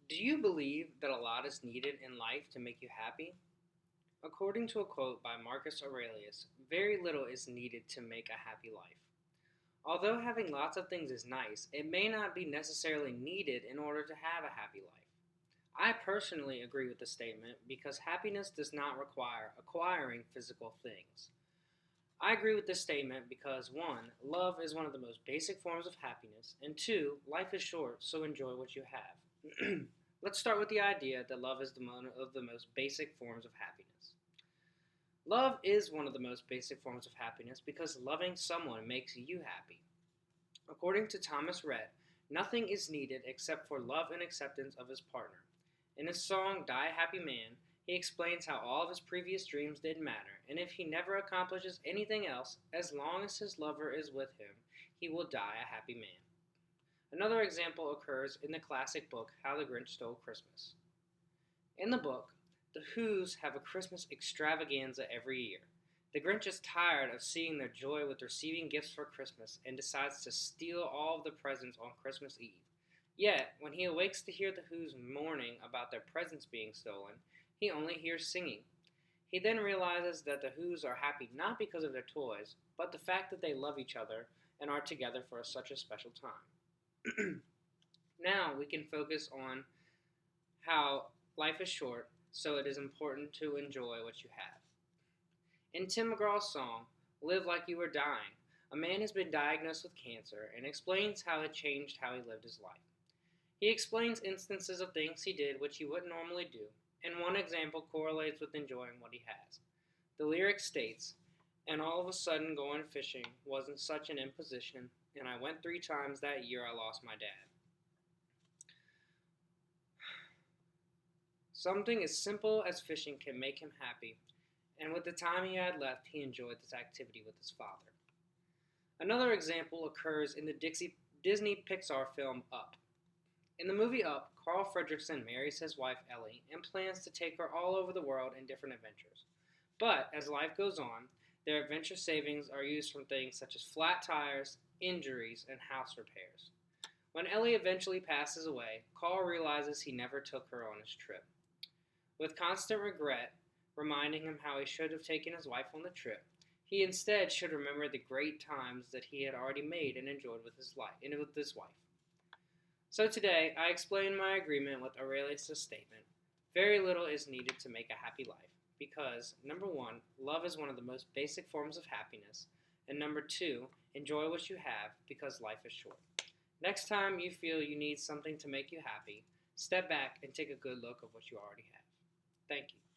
Do you believe that a lot is needed in life to make you happy? According to a quote by Marcus Aurelius, very little is needed to make a happy life. Although having lots of things is nice, it may not be necessarily needed in order to have a happy life. I personally agree with the statement because happiness does not require acquiring physical things. I agree with this statement because 1. Love is one of the most basic forms of happiness, and 2. Life is short, so enjoy what you have. Let's start with the idea that love is one of the most basic forms of happiness. Love is one of the most basic forms of happiness because loving someone makes you happy. According to Thomas Rhett, nothing is needed except for love and acceptance of his partner. In his song Die Happy Man, he explains how all of his previous dreams didn't matter, and if he never accomplishes anything else, as long as his lover is with him, he will die a happy man. Another example occurs in the classic book How the Grinch Stole Christmas. In the book, the Who's have a Christmas extravaganza every year. The Grinch is tired of seeing their joy with receiving gifts for Christmas and decides to steal all of the presents on Christmas Eve. Yet, when he awakes to hear the Who's mourning about their presents being stolen, he only hears singing. He then realizes that the Who's are happy not because of their toys, but the fact that they love each other and are together for such a special time. Now we can focus on how life is short, so it is important to enjoy what you have. In Tim McGraw's song, Live Like You Were Dying, a man has been diagnosed with cancer and explains how it changed how he lived his life. He explains instances of things he did which he wouldn't normally do, and one example correlates with enjoying what he has. The lyric states, and all of a sudden going fishing wasn't such an imposition, and I went 3 times that year I lost my dad. Something as simple as fishing can make him happy, and with the time he had left, he enjoyed this activity with his father. Another example occurs in the Disney Pixar film Up. In the movie Up, Carl Fredricksen marries his wife Ellie and plans to take her all over the world in different adventures. But as life goes on, their adventure savings are used from things such as flat tires, injuries, and house repairs. When Ellie eventually passes away, Carl realizes he never took her on his trip. With constant regret, reminding him how he should have taken his wife on the trip, he instead should remember the great times that he had already made and enjoyed with his wife. So today, I explain my agreement with Aurelius' statement. Very little is needed to make a happy life, because number 1, love is one of the most basic forms of happiness, and number 2, enjoy what you have because life is short. Next time you feel you need something to make you happy, step back and take a good look at what you already have. Thank you.